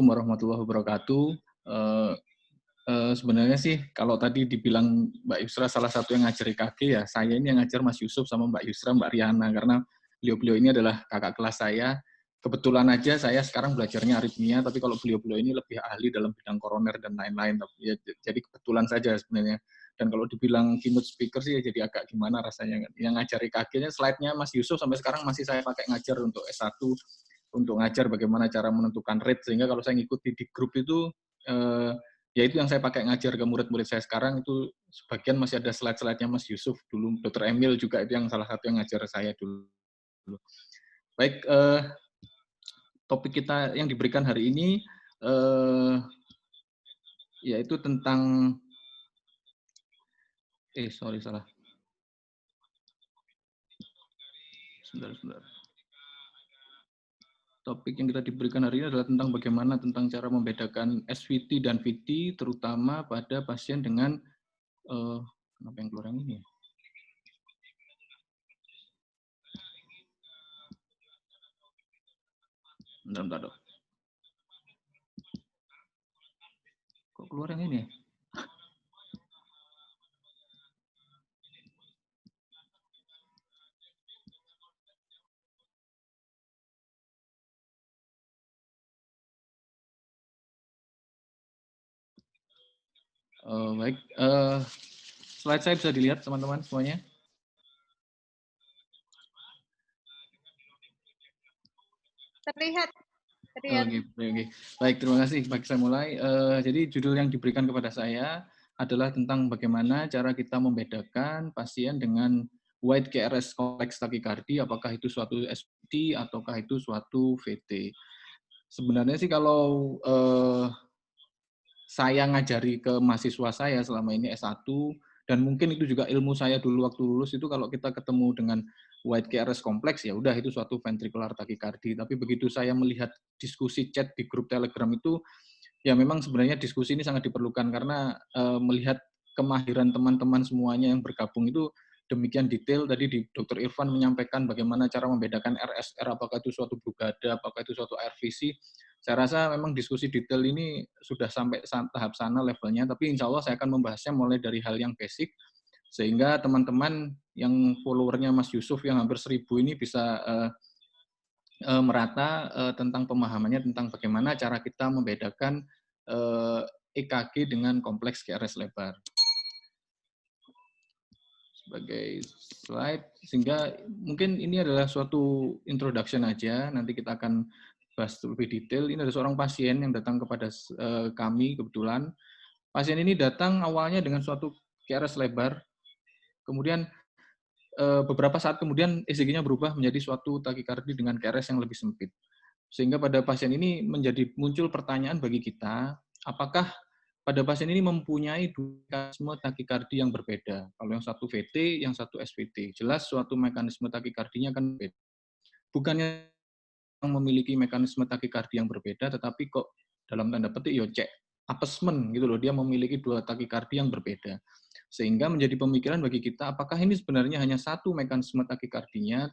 Warahmatullahi wabarakatuh. Eh, Sebenarnya sih kalau tadi dibilang Mbak Yusra salah satu yang ngajar IKG ya, saya ini yang ngajar Mas Yusuf sama Mbak Yusra, Mbak Riana, karena beliau-beliau ini adalah kakak kelas saya. Kebetulan aja saya sekarang belajarnya aritmia, tapi kalau beliau-beliau ini lebih ahli dalam bidang koroner dan lain-lain. Ya, jadi kebetulan saja sebenarnya. Dan kalau dibilang keynote speaker sih ya jadi agak gimana rasanya. Yang ngajar IKG-nya slide-nya Mas Yusuf sampai sekarang masih saya pakai ngajar untuk S1, untuk ngajar bagaimana cara menentukan rate, sehingga kalau saya ngikuti di grup itu, ya itu yang saya pakai ngajar ke murid-murid saya sekarang, itu sebagian masih ada slide-slide-nya Mas Yusuf dulu, Dr. Emil juga itu yang salah satu yang ngajar saya dulu. Baik, topik kita yang diberikan hari ini, yaitu tentang, sorry salah, sebentar. Topik yang kita diberikan hari ini adalah tentang bagaimana tentang cara membedakan SVT dan VT, terutama pada pasien dengan kenapa yang keluar yang ini? Bentar, dok. Kok keluar yang ini? Baik, slide saya bisa dilihat teman-teman semuanya. Terlihat. Oke. Baik, terima kasih. Baik, saya mulai. Jadi judul yang diberikan kepada saya adalah tentang bagaimana cara kita membedakan pasien dengan wide QRS kompleks takikardi, apakah itu suatu SVT ataukah itu suatu VT. Sebenarnya sih kalau saya ngajari ke mahasiswa saya selama ini S1, dan mungkin itu juga ilmu saya dulu waktu lulus itu, kalau kita ketemu dengan wide QRS kompleks, ya udah itu suatu ventricular tachycardia. Tapi begitu saya melihat diskusi chat di grup Telegram itu, ya memang sebenarnya diskusi ini sangat diperlukan, karena melihat kemahiran teman-teman semuanya yang bergabung itu demikian detail. Tadi di Dr. Irfan menyampaikan bagaimana cara membedakan RSR, apakah itu suatu brugada, apakah itu suatu RVC. Saya rasa memang diskusi detail ini sudah sampai tahap sana levelnya, tapi insya Allah saya akan membahasnya mulai dari hal yang basic, sehingga teman-teman yang followernya Mas Yusuf yang hampir 1000 ini bisa merata tentang pemahamannya tentang bagaimana cara kita membedakan EKG dengan kompleks QRS lebar. Sebagai slide, sehingga mungkin ini adalah suatu introduction aja, nanti kita akan bahas lebih detail. Ini ada seorang pasien yang datang kepada kami kebetulan. Pasien ini datang awalnya dengan suatu QRS lebar, kemudian beberapa saat kemudian ECG-nya berubah menjadi suatu takikardi dengan QRS yang lebih sempit. Sehingga pada pasien ini muncul pertanyaan bagi kita, apakah pada pasien ini mempunyai dua mekanisme takikardi yang berbeda. Kalau yang satu VT, yang satu SVT. Jelas suatu mekanisme takikardinya akan berbeda. Bukannya yang memiliki mekanisme takikardi yang berbeda, tetapi kok dalam tanda petik ya cek apesmen gitu loh, dia memiliki dua takikardi yang berbeda. Sehingga menjadi pemikiran bagi kita, apakah ini sebenarnya hanya satu mekanisme takikardinya,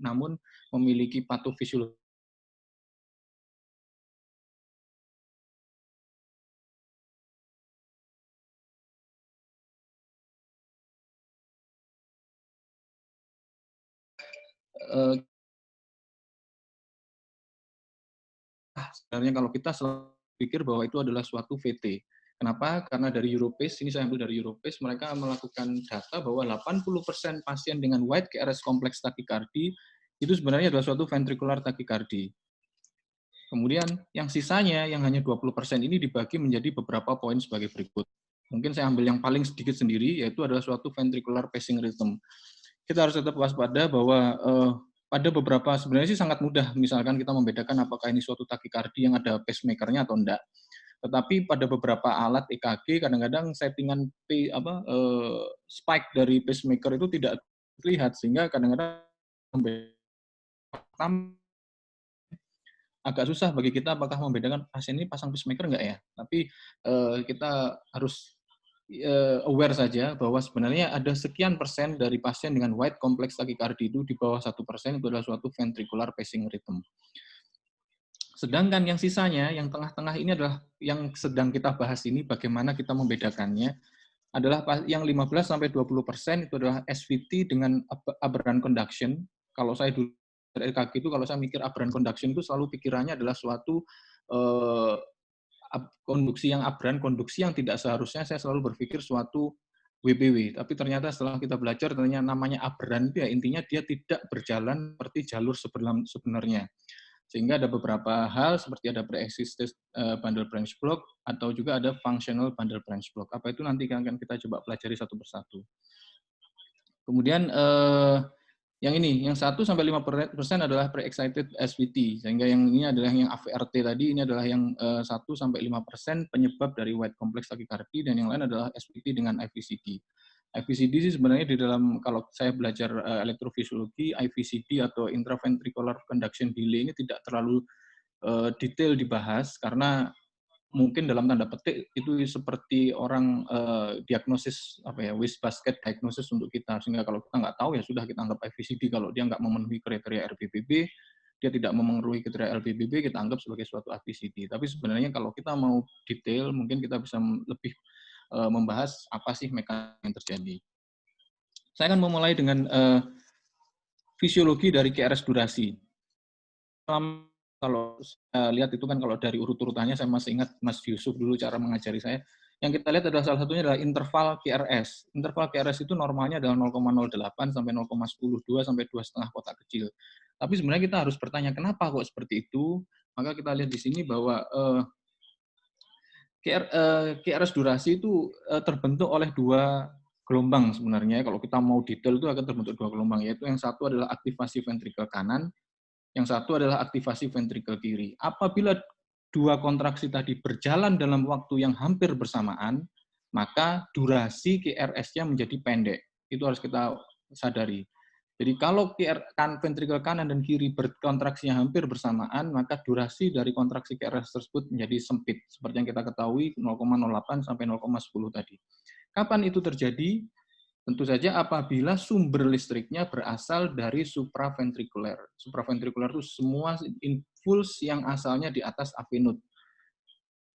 namun memiliki patofisiologi sebenarnya kalau kita selalu pikir bahwa itu adalah suatu VT. Kenapa? Karena dari Europace, ini saya ambil dari Europace, mereka melakukan data bahwa 80% pasien dengan wide QRS kompleks takikardi itu sebenarnya adalah suatu ventricular takikardi. Kemudian yang sisanya, yang hanya 20% ini dibagi menjadi beberapa poin sebagai berikut. Mungkin saya ambil yang paling sedikit sendiri, yaitu adalah suatu ventricular pacing rhythm. Kita harus tetap waspada bahwa pada beberapa, sebenarnya sih sangat mudah, misalkan kita membedakan apakah ini suatu takikardi yang ada pacemaker-nya atau enggak. Tetapi pada beberapa alat EKG, kadang-kadang settingan spike dari pacemaker itu tidak terlihat, sehingga kadang-kadang agak susah bagi kita apakah membedakan pasien ini pasang pacemaker enggak ya. Tapi kita harus aware saja bahwa sebenarnya ada sekian persen dari pasien dengan wide complex tachycardia itu di bawah 1% itu adalah suatu ventricular pacing rhythm. Sedangkan yang sisanya, yang tengah-tengah ini adalah yang sedang kita bahas ini, bagaimana kita membedakannya, adalah yang 15-20% itu adalah SVT dengan aberrant conduction. Kalau saya dulu dari LKG itu, kalau saya mikir aberrant conduction itu selalu pikirannya adalah suatu eh, konduksi yang aberrant, konduksi yang tidak seharusnya. Saya selalu berpikir suatu WPW. Tapi ternyata setelah kita belajar, ternyata namanya aberrant itu ya intinya dia tidak berjalan seperti jalur sebenarnya. Sehingga ada beberapa hal seperti ada pre-existing bundle branch block atau juga ada functional bundle branch block. Apa itu nanti akan kita coba pelajari satu persatu. Kemudian yang ini, yang 1-5% adalah pre-excited SVT, sehingga yang ini adalah yang AVRT tadi, ini adalah yang 1-5% penyebab dari white complex tachycardia, dan yang lain adalah SVT dengan IVCD. IVCD sih sebenarnya di dalam, kalau saya belajar elektrofisiologi, IVCD atau intraventricular conduction delay ini tidak terlalu detail dibahas, karena mungkin dalam tanda petik itu seperti orang diagnosis apa ya, waste basket diagnosis untuk kita, sehingga kalau kita nggak tahu ya sudah kita anggap IVCD. Kalau dia nggak memenuhi kriteria RBBB, dia tidak memenuhi kriteria LBBB, kita anggap sebagai suatu IVCD. Tapi sebenarnya kalau kita mau detail, mungkin kita bisa lebih membahas apa sih mekanisme yang terjadi. Saya akan memulai dengan fisiologi dari QRS durasi. Kalau lihat itu kan kalau dari urut-urutannya saya masih ingat Mas Yusuf dulu cara mengajari saya. Yang kita lihat adalah salah satunya adalah interval QRS. Interval QRS itu normalnya adalah 0,08 sampai 0,102 sampai 2,5 kotak kecil. Tapi sebenarnya kita harus bertanya kenapa kok seperti itu. Maka kita lihat di sini bahwa QRS durasi itu terbentuk oleh dua gelombang sebenarnya. Kalau kita mau detail itu akan terbentuk dua gelombang, yaitu yang satu adalah aktivasi ventrikel kanan, yang satu adalah aktivasi ventrikel kiri. Apabila dua kontraksi tadi berjalan dalam waktu yang hampir bersamaan, maka durasi QRS-nya menjadi pendek. Itu harus kita sadari. Jadi kalau ventrikel kanan dan kiri berkontraksinya hampir bersamaan, maka durasi dari kontraksi QRS tersebut menjadi sempit. Seperti yang kita ketahui 0,08 sampai 0,10 tadi. Kapan itu terjadi? Tentu saja apabila sumber listriknya berasal dari supraventrikuler. Supraventrikuler itu semua impuls yang asalnya di atas avenut.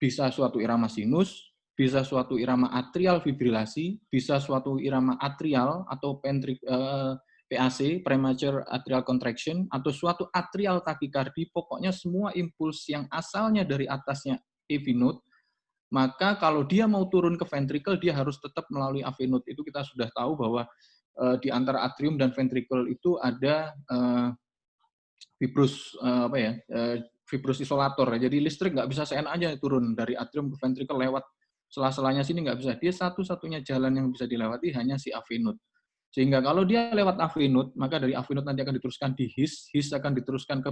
Bisa suatu irama sinus, bisa suatu irama atrial fibrilasi, bisa suatu irama atrial atau PAC, premature atrial contraction, atau suatu atrial takikardi. Pokoknya semua impuls yang asalnya dari atasnya AV node, maka kalau dia mau turun ke ventricle, dia harus tetap melalui AV node. Itu kita sudah tahu bahwa di antara atrium dan ventricle itu ada fibrus apa ya, fibrus isolator. Jadi listrik nggak bisa seenaknya turun dari atrium ke ventricle lewat sela-selanya sini, nggak bisa. Dia satu-satunya jalan yang bisa dilewati hanya si AV node. Sehingga kalau dia lewat AV node, maka dari AV node nanti akan diteruskan di HIS akan diteruskan ke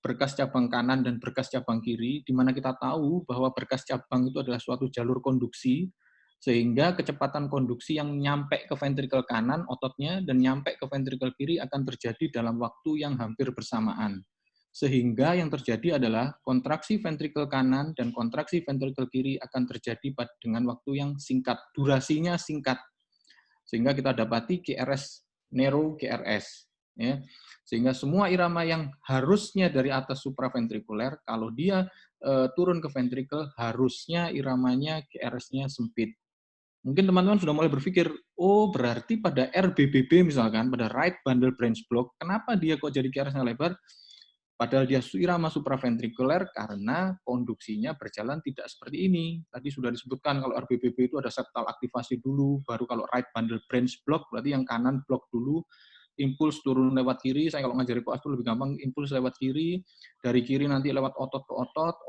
berkas cabang kanan dan berkas cabang kiri, di mana kita tahu bahwa berkas cabang itu adalah suatu jalur konduksi, sehingga kecepatan konduksi yang nyampe ke ventrikel kanan ototnya dan nyampe ke ventrikel kiri akan terjadi dalam waktu yang hampir bersamaan. Sehingga yang terjadi adalah kontraksi ventrikel kanan dan kontraksi ventrikel kiri akan terjadi dengan waktu yang singkat, durasinya singkat. Sehingga kita dapati QRS, narrow QRS. Ya. Sehingga semua irama yang harusnya dari atas supraventrikuler, kalau dia turun ke ventrikel, harusnya iramanya QRS-nya sempit. Mungkin teman-teman sudah mulai berpikir, oh berarti pada RBBB misalkan, pada right bundle branch block, kenapa dia kok jadi QRS-nya lebar? Padahal dia irama supraventrikuler karena konduksinya berjalan tidak seperti ini. Tadi sudah disebutkan kalau RBBB itu ada septal aktivasi dulu, baru kalau right bundle branch block, berarti yang kanan block dulu, impuls turun lewat kiri. Saya kalau ngajari koas itu lebih gampang, impuls lewat kiri, dari kiri nanti lewat otot ke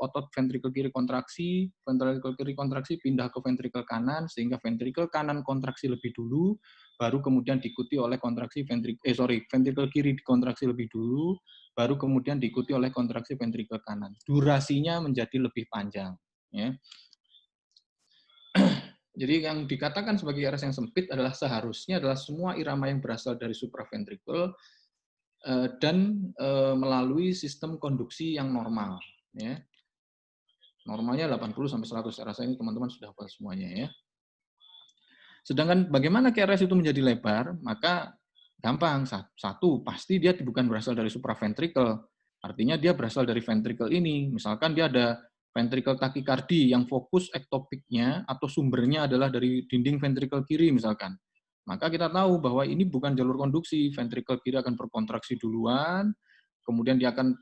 otot ventrikel kiri kontraksi, ventrikel kiri kontraksi pindah ke ventrikel kanan, sehingga ventrikel kanan kontraksi lebih dulu, baru kemudian diikuti oleh kontraksi ventrikel kiri dikontraksi lebih dulu, baru kemudian diikuti oleh kontraksi ventrikel kanan. Durasinya menjadi lebih panjang. Ya. Jadi yang dikatakan sebagai QRS yang sempit adalah seharusnya adalah semua irama yang berasal dari supraventrikel dan melalui sistem konduksi yang normal. Ya. Normalnya 80-100, saya rasa ini teman-teman sudah hafal semuanya. Ya. Sedangkan bagaimana QRS itu menjadi lebar, maka gampang. Satu, pasti dia bukan berasal dari supraventrikel. Artinya dia berasal dari ventricle ini. Misalkan dia ada ventricle takikardi yang fokus ektopiknya atau sumbernya adalah dari dinding ventricle kiri misalkan. Maka kita tahu bahwa ini bukan jalur konduksi, ventricle kiri akan berkontraksi duluan, kemudian dia akan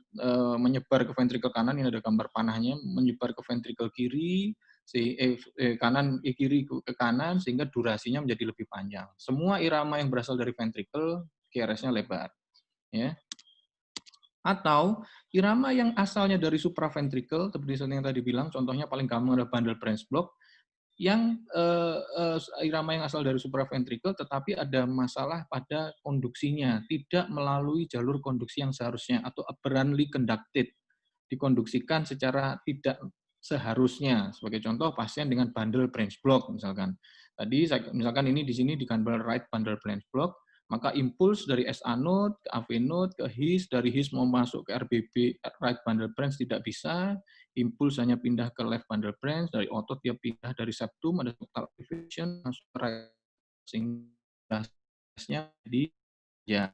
menyebar ke ventricle kanan, ini ada gambar panahnya, menyebar ke ventricle kiri, kiri ke kanan, sehingga durasinya menjadi lebih panjang. Semua irama yang berasal dari ventricle, QRS-nya lebar. Ya. Atau irama yang asalnya dari supraventricle, seperti yang tadi bilang, contohnya paling gampang adalah bundle branch block, yang irama yang asal dari supraventricle, tetapi ada masalah pada konduksinya, tidak melalui jalur konduksi yang seharusnya, atau aberrantly conducted, dikonduksikan secara tidak seharusnya. Sebagai contoh, pasien dengan bundle branch block, misalkan. Tadi, misalkan ini di sini di gambar right bundle branch block, maka impuls dari SA node ke AV node ke HIS, dari HIS mau masuk ke RBB, right bundle branch tidak bisa, impuls hanya pindah ke left bundle branch, dari otot dia pindah dari septum, ada septal activation, masuk ke right, sehingga di ya.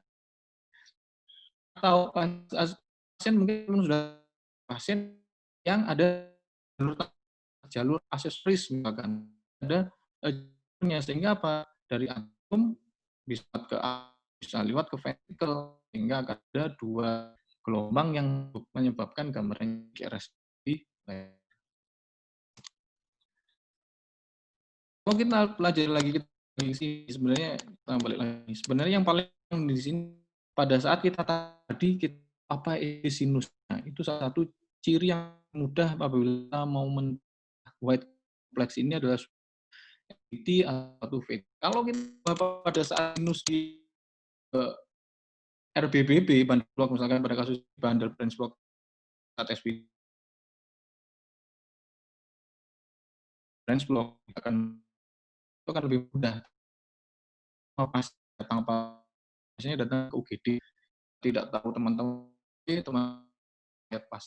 Atau pasien mungkin sudah pasien yang ada jalur aksesoris, misalkan ada jalurnya, sehingga apa, dari atom bisa lewat ke ventricle, sehingga ada dua gelombang yang menyebabkan gambaran QRS. Kalau kita pelajari lagi di sini, sebenarnya kita balik lagi. Sebenarnya yang paling di sini pada saat kita apa sinusnya, itu salah satu ciri yang mudah apabila kita mau white complex ini adalah VT atau VT. Kalau kita pada saat sinus di RBBB, bundle block, misalkan pada kasus bundle branch block saat SP branch block itu akan lebih mudah. Pas datang pasiennya datang ke UGD, tidak tahu teman lihat pas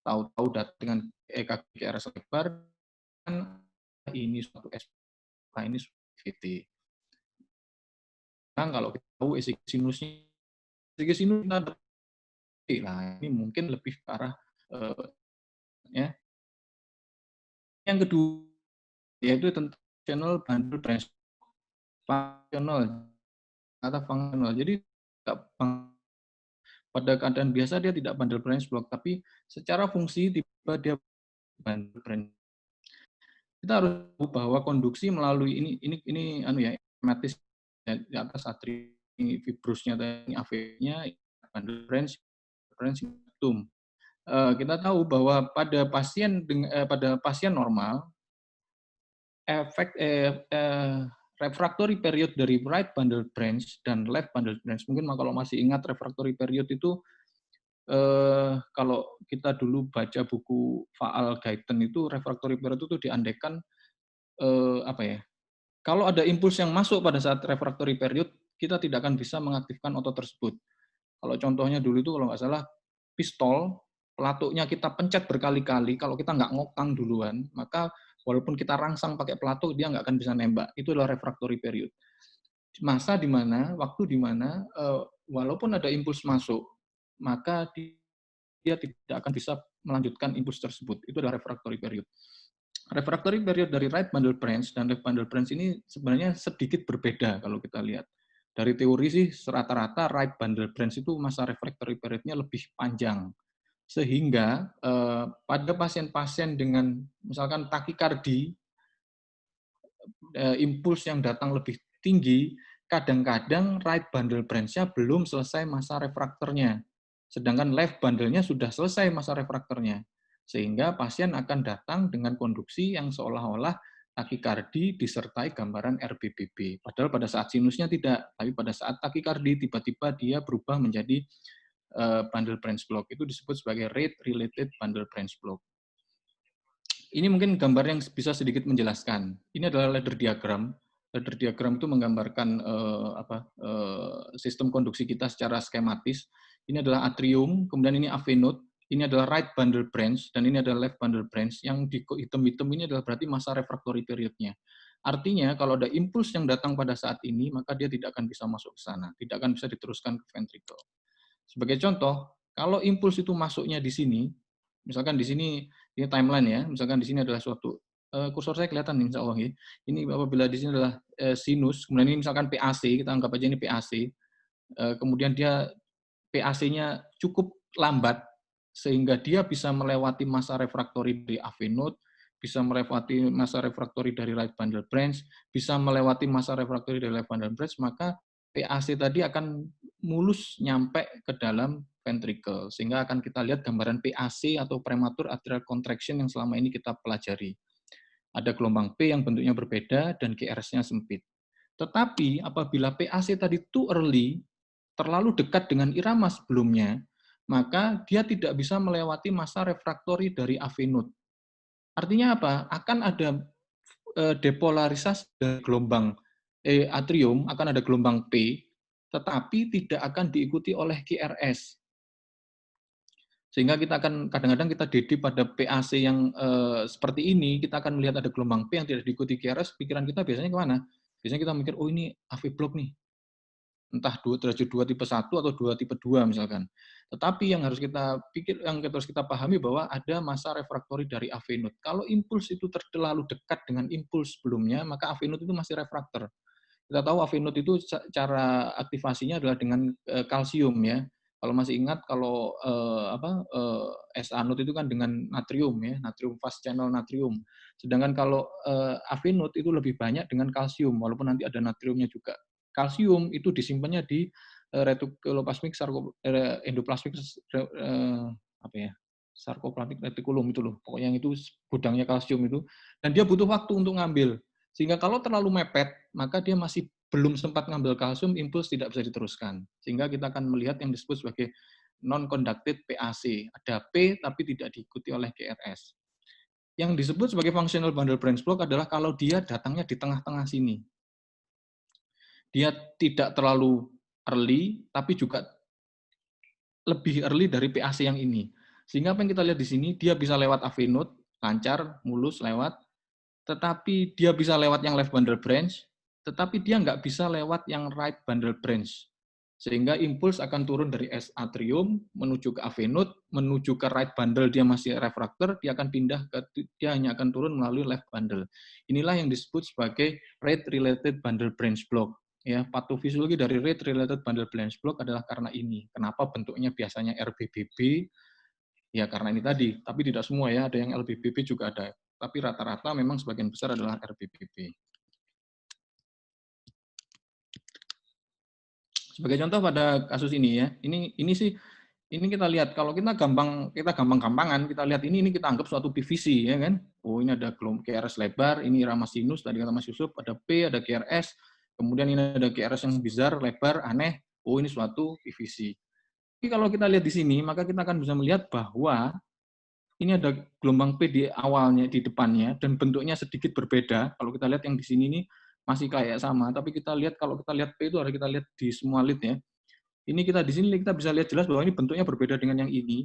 tahu-tahu datang dengan EKG QRS lebar, kan ini suatu ini VT. Nah, kalau kita tahu ECG sinusnya, ECG sinus ada, nah ini mungkin lebih ke arah ya. Yang kedua yaitu tentang channel bundle branch fungsional atau fungsional. Jadi pada keadaan biasa dia tidak bundle branch block, tapi secara fungsi tiba dia bundle branch. Kita harus tahu bahwa konduksi melalui ini matis di atas atri fibrusnya tadi, AV-nya bundle branch septum. Kita tahu bahwa pada pasien normal efek refractory period dari right bundle branch dan left bundle branch, mungkin kalau masih ingat refractory period itu kalau kita dulu baca buku Faal Guyton itu refractory period itu diandekan apa ya? Kalau ada impuls yang masuk pada saat refractory period, kita tidak akan bisa mengaktifkan otot tersebut. Kalau contohnya dulu itu kalau nggak salah pistol, pelatuknya kita pencet berkali-kali, kalau kita nggak ngokang duluan, maka walaupun kita rangsang pakai pelatuk, dia nggak akan bisa nembak. Itu adalah refractory period. Masa di mana, waktu di mana walaupun ada impuls masuk, maka dia tidak akan bisa melanjutkan impuls tersebut. Itu adalah refractory period. Refractory period dari right bundle branch dan left bundle branch ini sebenarnya sedikit berbeda kalau kita lihat. Dari teori sih rata-rata right bundle branch itu masa refractory periodnya lebih panjang. Sehingga pada pasien-pasien dengan misalkan takikardi, impuls yang datang lebih tinggi, kadang-kadang right bundle branch-nya belum selesai masa refraktornya. Sedangkan left bundle-nya sudah selesai masa refraktornya. Sehingga pasien akan datang dengan konduksi yang seolah-olah takikardi disertai gambaran RBBB. Padahal pada saat sinusnya tidak, tapi pada saat takikardi tiba-tiba dia berubah menjadi bundle branch block. Itu disebut sebagai rate related bundle branch block. Ini mungkin gambar yang bisa sedikit menjelaskan. Ini adalah ladder diagram. Ladder diagram itu menggambarkan sistem konduksi kita secara skematis. Ini adalah atrium, kemudian ini AV node, ini adalah right bundle branch, dan ini adalah left bundle branch. Yang di hitam-hitam ini adalah berarti masa refractory periodnya. Artinya kalau ada impuls yang datang pada saat ini, maka dia tidak akan bisa masuk ke sana, tidak akan bisa diteruskan ke ventricle. Sebagai contoh, kalau impuls itu masuknya di sini, misalkan di sini ini timeline ya, misalkan di sini adalah suatu kursor saya kelihatan nih, insya Allah ya. Ini apabila di sini adalah sinus, kemudian ini misalkan PAC, kita anggap aja ini PAC, kemudian dia PAC-nya cukup lambat sehingga dia bisa melewati masa refraktori dari AV node, bisa melewati masa refraktori dari right bundle branch, bisa melewati masa refraktori dari left bundle branch, maka PAC tadi akan mulus nyampe ke dalam ventricle, sehingga akan kita lihat gambaran PAC atau premature atrial contraction yang selama ini kita pelajari. Ada gelombang P yang bentuknya berbeda dan QRS-nya sempit. Tetapi apabila PAC tadi too early, terlalu dekat dengan irama sebelumnya, maka dia tidak bisa melewati masa refraktori dari AV node. Artinya apa? Akan ada depolarisasi dari gelombang atrium, akan ada gelombang P, tetapi tidak akan diikuti oleh QRS. Sehingga kita akan kadang-kadang kita DD pada PAC yang seperti ini, kita akan melihat ada gelombang P yang tidak diikuti QRS, pikiran kita biasanya kemana? Biasanya kita mikir, oh ini AV block nih, entah derajat 2 tipe 1 atau 2 tipe 2 misalkan. Tetapi yang harus kita pikir, yang harus kita pahami bahwa ada masa refraktori dari AV node. Kalau impuls itu terlalu dekat dengan impuls sebelumnya, maka AV node itu masih refraktor. Kita tahu AV node itu cara aktivasinya adalah dengan kalsium ya. Kalau masih ingat, kalau SA node itu kan dengan natrium ya, natrium fast channel natrium. Sedangkan kalau AV node itu lebih banyak dengan kalsium, walaupun nanti ada natriumnya juga. Kalsium itu disimpannya di retikuloplasmik endoplasmik apa ya? Sarkoplasmik retikulum itu loh. Pokoknya yang itu gudangnya kalsium itu, dan dia butuh waktu untuk ngambil. Sehingga kalau terlalu mepet, maka dia masih belum sempat ngambil kalsium, impuls tidak bisa diteruskan. Sehingga kita akan melihat yang disebut sebagai non-conducted PAC. Ada P tapi tidak diikuti oleh QRS. Yang disebut sebagai functional bundle branch block adalah kalau dia datangnya di tengah-tengah sini. Dia tidak terlalu early, tapi juga lebih early dari PAC yang ini. Sehingga apa yang kita lihat di sini, dia bisa lewat AV node, lancar, mulus, lewat, tetapi dia bisa lewat yang left bundle branch, tetapi dia nggak bisa lewat yang right bundle branch. Sehingga impuls akan turun dari S atrium menuju ke AV node, menuju ke right bundle dia masih refraktor, dia akan pindah ke, dia hanya akan turun melalui left bundle. Inilah yang disebut sebagai rate related bundle branch block. Ya, patofisiologi dari rate related bundle branch block adalah karena ini. Kenapa bentuknya biasanya RBBB? Ya karena ini tadi, tapi tidak semua ya, ada yang LBBB juga ada. Tapi rata-rata memang sebagian besar adalah RBBB. Sebagai contoh pada kasus ini ya, ini sih, ini kita lihat kalau kita gampang-gampangan, kita lihat ini kita anggap suatu PVC ya kan. Oh ini ada QRS lebar, ini irama sinus tadi kata Mas Yusuf, ada P, ada QRS, kemudian ini ada QRS yang bizar, lebar, aneh. Oh ini suatu PVC. Tapi kalau kita lihat di sini, maka kita akan bisa melihat bahwa ini ada gelombang P di awalnya, di depannya, dan bentuknya sedikit berbeda. Kalau kita lihat yang di sini ini masih kayak sama, tapi kita lihat kalau kita lihat P itu harus kita lihat di semua lead ya. Ini kita di sini kita bisa lihat jelas bahwa ini bentuknya berbeda dengan yang ini.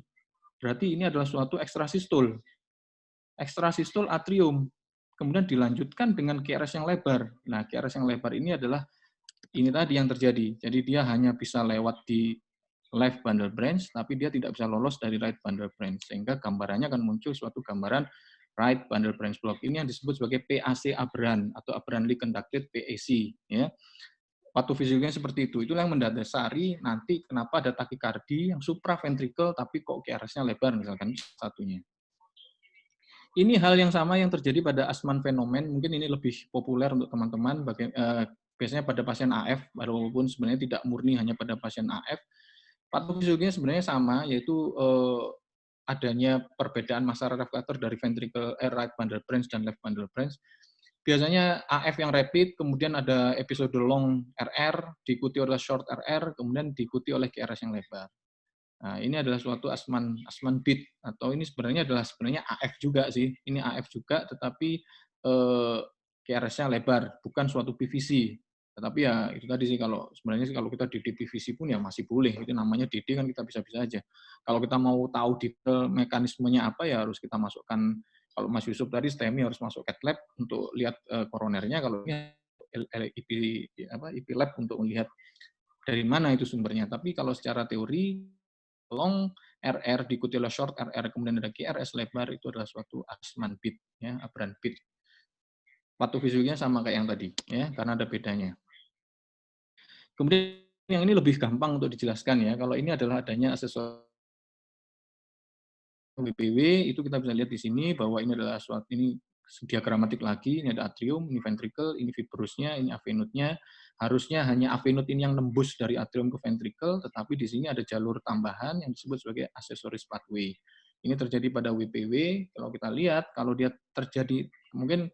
Berarti ini adalah suatu ekstrasistul. Ekstrasistul atrium. Kemudian dilanjutkan dengan QRS yang lebar. Nah, QRS yang lebar ini adalah ini tadi yang terjadi. Jadi dia hanya bisa lewat di left bundle branch, tapi dia tidak bisa lolos dari right bundle branch. Sehingga gambarannya akan muncul suatu gambaran right bundle branch block. Ini yang disebut sebagai PAC aberrant atau aberrantly conducted PAC. Ya. Patofisiologinya seperti itu. Itulah yang mendasari nanti kenapa ada takikardi yang supraventricle tapi kok QRS-nya lebar misalkan satunya. Ini hal yang sama yang terjadi pada Asman fenomen, mungkin ini lebih populer untuk teman-teman, biasanya pada pasien AF, walaupun sebenarnya tidak murni hanya pada pasien AF. Patofisiologinya sebenarnya sama, yaitu adanya perbedaan massa refraktor dari ventricle right bundle branch dan left bundle branch. Biasanya AF yang rapid, kemudian ada episode long RR, diikuti oleh short RR, kemudian diikuti oleh QRS yang lebar. Nah, ini adalah suatu asman beat, atau ini sebenarnya AF juga sih. Ini AF juga, tetapi QRS-nya lebar, bukan suatu PVC. Tetapi ya itu tadi sih, kalau sebenarnya sih kalau kita DD PVC pun ya masih boleh. Itu namanya DD kan kita bisa-bisa aja. Kalau kita mau tahu detail mekanismenya apa ya harus kita masukkan. Kalau Mas Yusuf tadi STEMI harus masuk cath lab untuk lihat koronernya. Kalau ini IP lab untuk melihat dari mana itu sumbernya. Tapi kalau secara teori long RR diikuti oleh short RR, kemudian ada QRS lebar, itu adalah suatu Asman beat, ya, aberrant beat. Patofisiologinya sama kayak yang tadi, ya, karena ada bedanya. Kemudian yang ini lebih gampang untuk dijelaskan ya. Kalau ini adalah adanya aksesoris WPW, itu kita bisa lihat di sini bahwa ini adalah suatu ini diagramatik lagi, ini ada atrium, ini ventricle, ini fibrosnya, ini avenutnya. Harusnya hanya avenut ini yang nembus dari atrium ke ventricle, tetapi di sini ada jalur tambahan yang disebut sebagai accessories pathway. Ini terjadi pada WPW. Kalau kita lihat, kalau dia terjadi, mungkin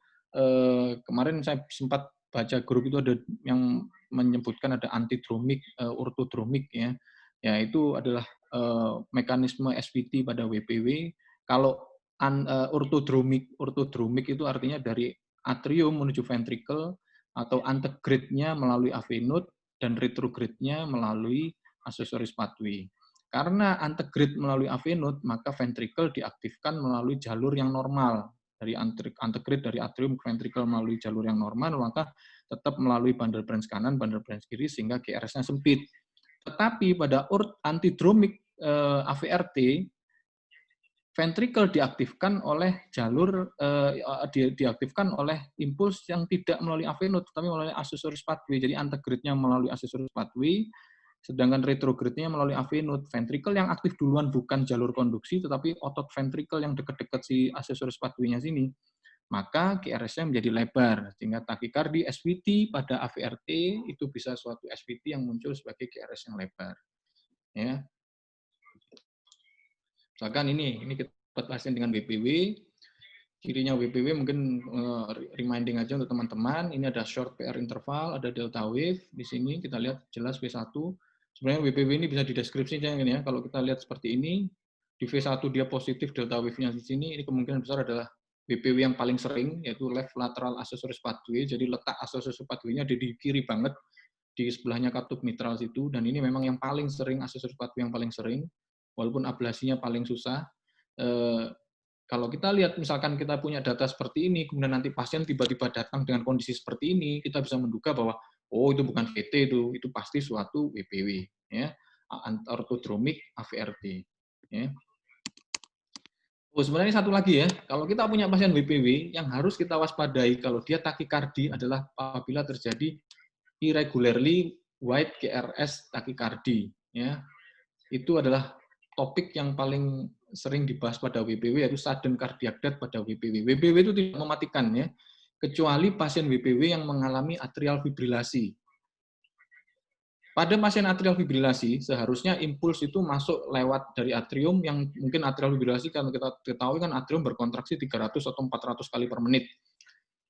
kemarin saya sempat baca grup itu ada yang menyebutkan ada antidromik, ortodromik ya. Ya itu adalah mekanisme SVT pada WPW. Kalau ortodromik itu artinya dari atrium menuju ventricle atau antegrade-nya melalui avenut dan retrograde-nya melalui accessories pathway. Karena antegrade melalui avenut, maka ventricle diaktifkan melalui jalur yang normal. Dari antegrade dari atrium ke ventricle melalui jalur yang normal, maka tetap melalui bundle branch kanan, bundle branch kiri, sehingga QRS-nya sempit. Tetapi pada antidromik AVRT, ventricle diaktifkan oleh jalur diaktifkan oleh impuls yang tidak melalui avenut, tetapi melalui accessories pathway. Jadi antegrade-nya melalui accessories pathway, sedangkan retrograde-nya melalui avenut. Ventricle yang aktif duluan bukan jalur konduksi, tetapi otot ventricle yang dekat-dekat si accessories pathway-nya sini. Maka QRS-nya menjadi lebar, sehingga takikardi SVT pada AVRT itu bisa suatu SVT yang muncul sebagai QRS yang lebar. Ya. Misalkan ini kita dapat pasien dengan WPW, cirinya WPW mungkin reminding aja untuk teman-teman, ini ada short PR interval, ada delta wave, di sini kita lihat jelas V1, sebenarnya WPW ini bisa dideskripsikan ya, kalau kita lihat seperti ini, di V1 dia positif, delta wave-nya di sini, ini kemungkinan besar adalah WPW yang paling sering, yaitu left lateral accessories pathway, jadi letak accessories pathway-nya di kiri banget, di sebelahnya katup mitral situ, dan ini memang yang paling sering, accessories pathway yang paling sering, walaupun ablasinya paling susah. Kalau kita lihat, misalkan kita punya data seperti ini, kemudian nanti pasien tiba-tiba datang dengan kondisi seperti ini, kita bisa menduga bahwa, oh itu bukan VT, itu pasti suatu WPW, ya, ortodromik AVRT. Ya. Oh, sebenarnya satu lagi ya, kalau kita punya pasien WPW, yang harus kita waspadai kalau dia takikardi adalah apabila terjadi irregularly wide QRS takikardi. Ya. Itu adalah topik yang paling sering dibahas pada WPW, yaitu sudden cardiac death pada WPW. WPW itu tidak mematikan ya, kecuali pasien WPW yang mengalami atrial fibrilasi. Pada pasien atrial fibrilasi, seharusnya impuls itu masuk lewat dari atrium, yang mungkin atrial fibrilasi kan kita ketahui kan atrium berkontraksi 300 atau 400 kali per menit.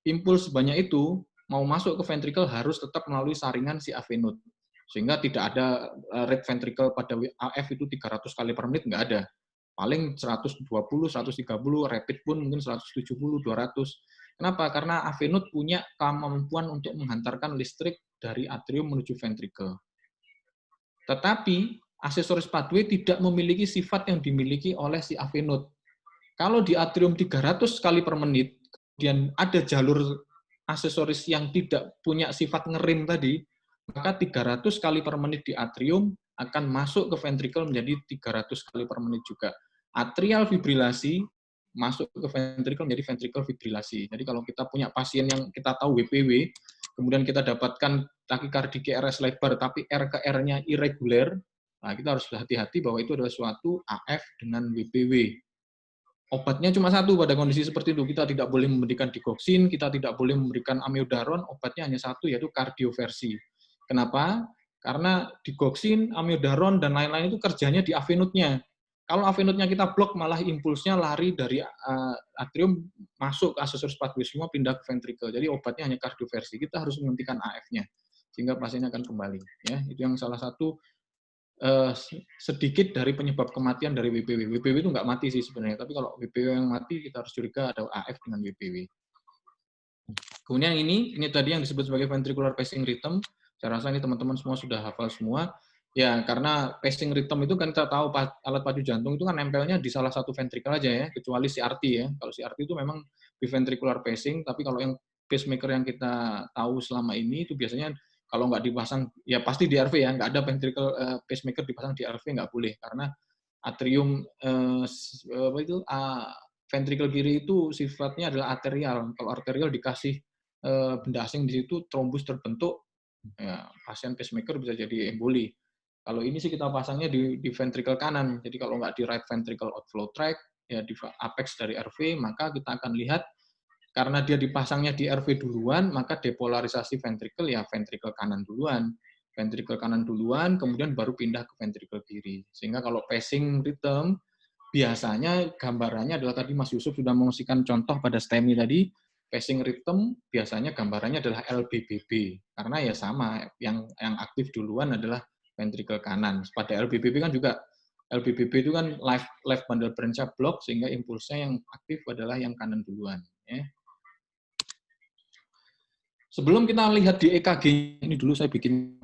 Impuls sebanyak itu mau masuk ke ventricle harus tetap melalui saringan si avenut. Sehingga tidak ada rate ventricle pada AF itu 300 kali per menit, nggak ada. Paling 120, 130, rapid pun mungkin 170, 200. Kenapa? Karena avenut punya kemampuan untuk menghantarkan listrik dari atrium menuju ventricle. Tetapi aksesoris pathway tidak memiliki sifat yang dimiliki oleh si avenut. Kalau di atrium 300 kali per menit, kemudian ada jalur aksesoris yang tidak punya sifat ngerem tadi, maka 300 kali per menit di atrium akan masuk ke ventricle menjadi 300 kali per menit juga. Atrial fibrilasi masuk ke ventricle menjadi ventricle fibrilasi. Jadi kalau kita punya pasien yang kita tahu WPW, kemudian kita dapatkan takikardi QRS lebar, tapi R ke R-nya irregular, nah kita harus hati-hati bahwa itu adalah suatu AF dengan WPW. Obatnya cuma satu pada kondisi seperti itu. Kita tidak boleh memberikan digoxin, kita tidak boleh memberikan amiodaron, obatnya hanya satu, yaitu kardioversi. Kenapa? Karena digoxin, amiodaron, dan lain-lain itu kerjanya di avenutnya. Kalau avenutnya kita blok, malah impulsnya lari dari atrium masuk ke accessories pathway semua, pindah ke ventricle. Jadi obatnya hanya kardioversi. Kita harus menghentikan AF-nya, sehingga pasiennya akan kembali. Ya, itu yang salah satu sedikit dari penyebab kematian dari WPW. WPW itu nggak mati sih sebenarnya, tapi kalau WPW yang mati, kita harus curiga ada AF dengan WPW. Kemudian ini tadi yang disebut sebagai ventricular pacing rhythm. Saya rasa ini teman-teman semua sudah hafal semua. Ya, karena pacing rhythm itu kan kita tahu alat pacu jantung itu kan nempelnya di salah satu ventricle aja ya, kecuali CRT ya. Kalau CRT itu memang biventricular pacing, tapi kalau yang pacemaker yang kita tahu selama ini itu biasanya kalau nggak dipasang, ya pasti di RV ya, nggak ada ventricle pacemaker dipasang di RV, nggak boleh, karena Atrium apa itu ventricle kiri itu sifatnya adalah arterial. Kalau arterial dikasih benda asing di situ, trombus terbentuk, ya, pasien pacemaker bisa jadi emboli. Kalau ini sih kita pasangnya di ventricle kanan. Jadi kalau nggak di right ventricle outflow tract, ya di apex dari RV, maka kita akan lihat karena dia dipasangnya di RV duluan, maka depolarisasi ventricle ya ventricle kanan duluan. Ventricle kanan duluan, kemudian baru pindah ke ventricle kiri. Sehingga kalau pacing rhythm, biasanya gambarannya adalah tadi Mas Yusuf sudah mengasihkan contoh pada STEMI tadi, pacing rhythm biasanya gambarannya adalah LBBB. Karena ya sama, yang aktif duluan adalah ventricle kanan. Pada LBBB kan juga, LBBB itu kan left bundle branch block, sehingga impulsnya yang aktif adalah yang kanan duluan. Ya. Sebelum kita lihat di EKG, ini dulu saya bikin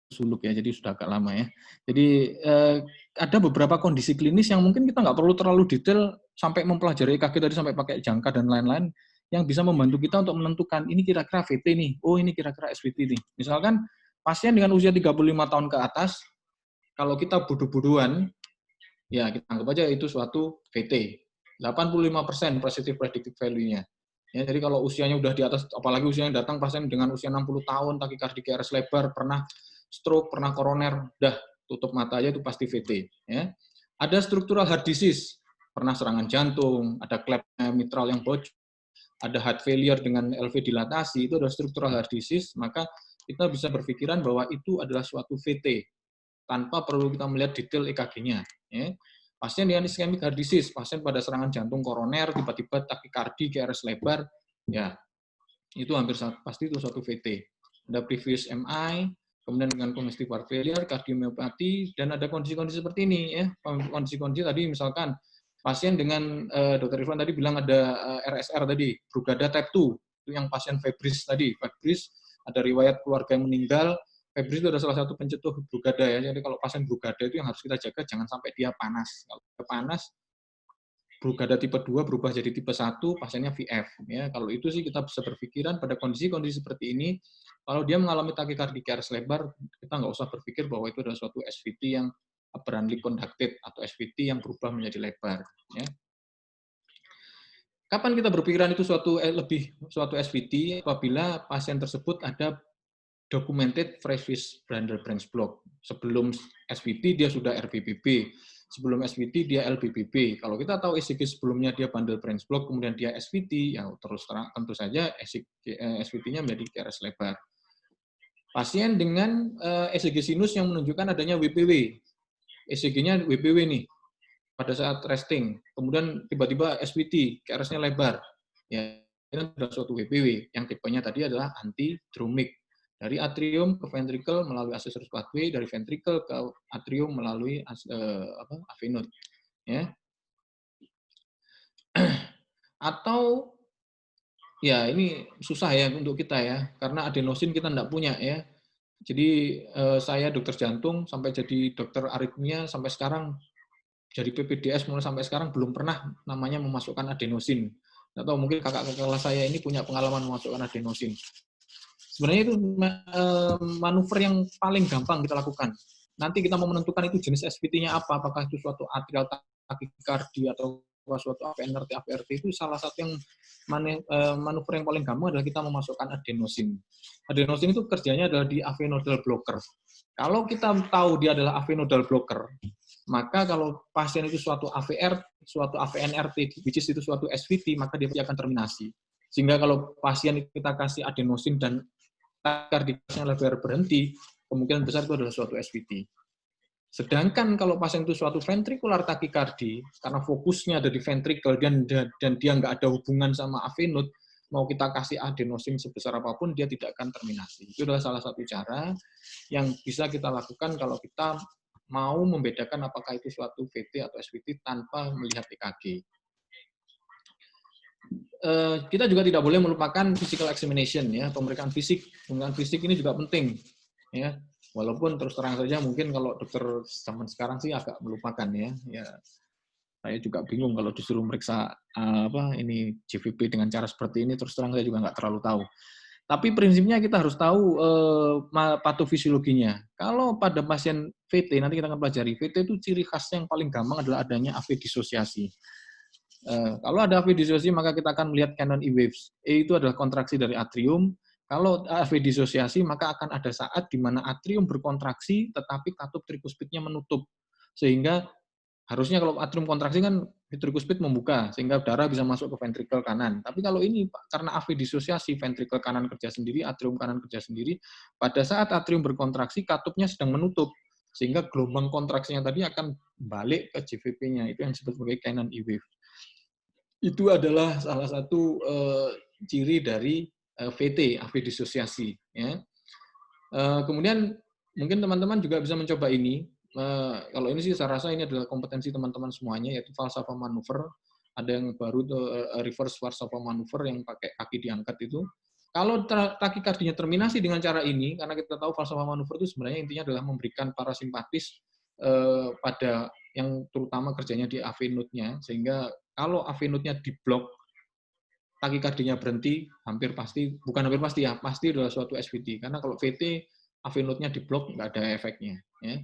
suluk ya, jadi sudah agak lama ya. Jadi ada beberapa kondisi klinis yang mungkin kita nggak perlu terlalu detail sampai mempelajari EKG tadi sampai pakai jangka dan lain-lain, yang bisa membantu kita untuk menentukan ini kira-kira VT nih, oh ini kira-kira SVT nih. Misalkan pasien dengan usia 35 tahun ke atas, kalau kita bodoh-bodohan, ya kita anggap aja itu suatu VT. 85% positive predictive value-nya. Ya, jadi kalau usianya udah di atas, apalagi usianya datang pasien dengan usia 60 tahun, takikardi KRS lebar, pernah stroke, pernah koroner, udah tutup mata aja itu pasti VT. Ya. Ada struktural heart disease, pernah serangan jantung, ada klep mitral yang bocor, ada heart failure dengan LV dilatasi, itu ada struktural heart disease, maka kita bisa berpikiran bahwa itu adalah suatu VT, tanpa perlu kita melihat detail EKG-nya. Ya. Pasien dengan ischemic heart disease, pasien pada serangan jantung koroner, tiba-tiba takikardi, KRS lebar, ya itu hampir pasti itu suatu VT. Ada previous MI, kemudian dengan congestive heart failure, kardiomyopati, dan ada kondisi-kondisi seperti ini. Ya. Kondisi-kondisi tadi misalkan pasien dengan, Dr. Irfan tadi bilang ada RSR tadi, Brugada type 2, itu yang pasien febris tadi, febris, ada riwayat keluarga yang meninggal, febris itu adalah salah satu pencetus Brugada ya. Jadi kalau pasien Brugada itu yang harus kita jaga jangan sampai dia panas. Kalau dia panas, Brugada tipe 2 berubah jadi tipe 1, pasiennya VF. Ya, kalau itu sih kita bisa berpikiran pada kondisi-kondisi seperti ini, kalau dia mengalami takikardi KRS lebar, kita nggak usah berpikir bahwa itu adalah suatu SVT yang aberrantly conducted atau SVT yang berubah menjadi lebar. Ya. Kapan kita berpikiran itu suatu SVT? Apabila pasien tersebut ada documented fresh bundle branch block. Sebelum SVT dia sudah RBBB, sebelum SVT dia LBBB. Kalau kita tahu ECG sebelumnya dia bundle branch block, kemudian dia SVT, ya terus terang tentu saja SVT-nya menjadi KRS lebar. Pasien dengan ECG sinus yang menunjukkan adanya WPW, ECG-nya WPW nih pada saat resting, kemudian tiba-tiba SVT, KRS-nya lebar, ya ini adalah suatu WPW yang tipenya tadi adalah antidromic. Dari atrium ke ventricle melalui accessory pathway, dari ventricle ke atrium melalui avenue. Ya. Atau ya ini susah ya untuk kita ya, karena adenosin kita tidak punya ya. Jadi saya dokter jantung sampai jadi dokter aritmia sampai sekarang, jadi PPDS mulai sampai sekarang belum pernah namanya memasukkan adenosin. Atau mungkin kakak-kakak kelas saya ini punya pengalaman memasukkan adenosin. Sebenarnya itu manuver yang paling gampang kita lakukan. Nanti kita mau menentukan itu jenis SVT-nya apa, apakah itu suatu atrial takikardi atau suatu APNRT, APRT, itu salah satu yang manuver yang paling gampang adalah kita memasukkan adenosin. Adenosin itu kerjanya adalah di AV nodal blocker. Kalau kita tahu dia adalah AV nodal blocker, maka kalau pasien itu suatu AVR, suatu AVNRT, which is itu suatu SVT, maka dia akan terminasi. Sehingga kalau pasien kita kasih adenosin dan takikardinya lebar berhenti, kemungkinan besar itu adalah suatu SVT. Sedangkan kalau pasien itu suatu ventricular takikardi, karena fokusnya ada di ventricle dan dia nggak ada hubungan sama AV node, mau kita kasih adenosin sebesar apapun, dia tidak akan terminasi. Itu adalah salah satu cara yang bisa kita lakukan kalau kita mau membedakan apakah itu suatu VT atau SVT tanpa melihat EKG. Kita juga tidak boleh melupakan physical examination ya, pemeriksaan fisik. Pemeriksaan fisik ini juga penting ya. Walaupun terus terang saja mungkin kalau dokter zaman sekarang sih agak melupakan ya. Ya saya juga bingung kalau disuruh meriksa JVP dengan cara seperti ini, terus terang saya juga nggak terlalu tahu. Tapi prinsipnya kita harus tahu patofisiologinya. Kalau pada pasien VT, nanti kita akan pelajari, VT itu ciri khasnya yang paling gampang adalah adanya AV disosiasi. Kalau ada AV disosiasi, maka kita akan melihat Cannon E waves. E itu adalah kontraksi dari atrium. Kalau AV disosiasi, maka akan ada saat di mana atrium berkontraksi, tetapi katup trikuspidnya menutup. Sehingga harusnya kalau atrium kontraksi kan trikuspid membuka, sehingga darah bisa masuk ke ventrikel kanan. Tapi kalau ini, karena AV disosiasi, ventrikel kanan kerja sendiri, atrium kanan kerja sendiri, pada saat atrium berkontraksi, katupnya sedang menutup. Sehingga gelombang kontraksinya tadi akan balik ke JVP-nya. Itu yang disebut sebagai Cannon E wave. Itu adalah salah satu ciri dari VT, AV disosiasi. Ya. Kemudian mungkin teman-teman juga bisa mencoba ini. Kalau ini sih saya rasa ini adalah kompetensi teman-teman semuanya, yaitu falsafah manuver. Ada yang baru tuh reverse falsafah manuver yang pakai kaki diangkat itu. Kalau takikardinya terminasi dengan cara ini, karena kita tahu falsafah manuver itu sebenarnya intinya adalah memberikan parasimpatis pada yang terutama kerjanya di AV node-nya, sehingga kalau AV node-nya diblok, takikardinya berhenti, hampir pasti, bukan hampir pasti ya, pasti adalah suatu SVT. Karena kalau VT, AV node-nya diblok, nggak ada efeknya. Ya.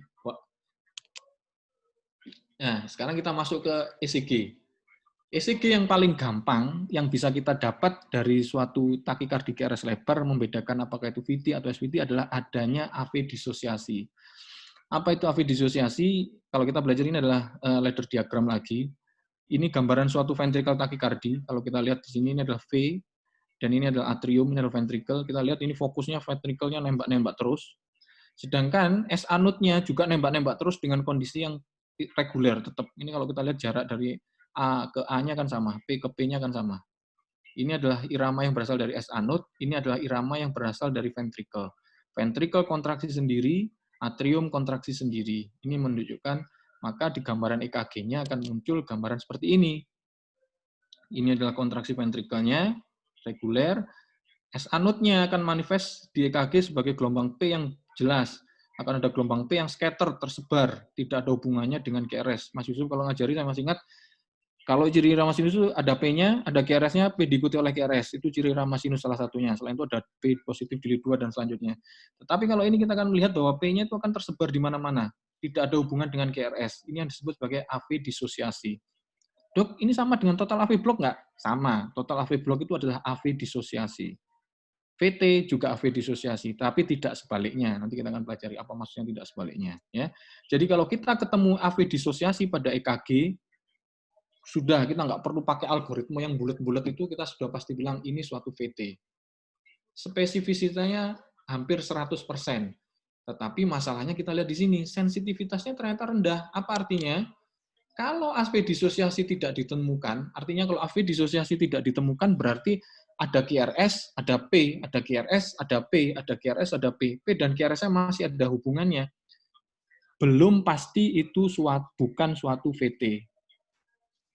Nah, sekarang kita masuk ke ECG. ECG yang paling gampang, yang bisa kita dapat dari suatu takikardi QRS lebar, membedakan apakah itu VT atau SVT adalah adanya AV disosiasi. Apa itu AV disosiasi? Kalau kita belajar ini adalah ladder diagram lagi. Ini gambaran suatu ventricle takikardi. Kalau kita lihat di sini, ini adalah V, dan ini adalah atrium, ini adalah ventricle. Kita lihat ini fokusnya ventricle-nya nembak-nembak terus. Sedangkan SA node-nya juga nembak-nembak terus dengan kondisi yang reguler tetap. Ini kalau kita lihat jarak dari A ke A-nya kan sama, P ke P-nya kan sama. Ini adalah irama yang berasal dari SA node, ini adalah irama yang berasal dari ventricle. Ventricle kontraksi sendiri, atrium kontraksi sendiri. Ini menunjukkan, maka di gambaran EKG-nya akan muncul gambaran seperti ini. Ini adalah kontraksi ventricle-nya, reguler. SA node-nya akan manifest di EKG sebagai gelombang P yang jelas. Akan ada gelombang P yang scatter, tersebar, tidak ada hubungannya dengan QRS. Mas Yusuf kalau ngajari saya masih ingat, kalau ciri irama sinus itu ada P-nya, ada QRS-nya, P diikuti oleh QRS. Itu ciri irama sinus salah satunya. Selain itu ada P positif jilid 2 dan selanjutnya. Tetapi kalau ini kita akan melihat bahwa P-nya itu akan tersebar di mana-mana. Tidak ada hubungan dengan QRS. Ini yang disebut sebagai AV disosiasi. Dok, ini sama dengan total AV block nggak? Sama. Total AV block itu adalah AV disosiasi. VT juga AV disosiasi, tapi tidak sebaliknya. Nanti kita akan pelajari apa maksudnya tidak sebaliknya. Ya. Jadi kalau kita ketemu AV disosiasi pada EKG, sudah kita nggak perlu pakai algoritma yang bulat-bulat itu, kita sudah pasti bilang ini suatu VT. Spesifisitasnya hampir 100%. Tetapi masalahnya kita lihat di sini, sensitivitasnya ternyata rendah. Apa artinya? Kalau AV disosiasi tidak ditemukan, artinya kalau AV disosiasi tidak ditemukan berarti ada QRS, ada P, ada QRS, ada P, ada QRS, ada P. P dan QRS-nya masih ada hubungannya. Belum pasti itu bukan suatu VT.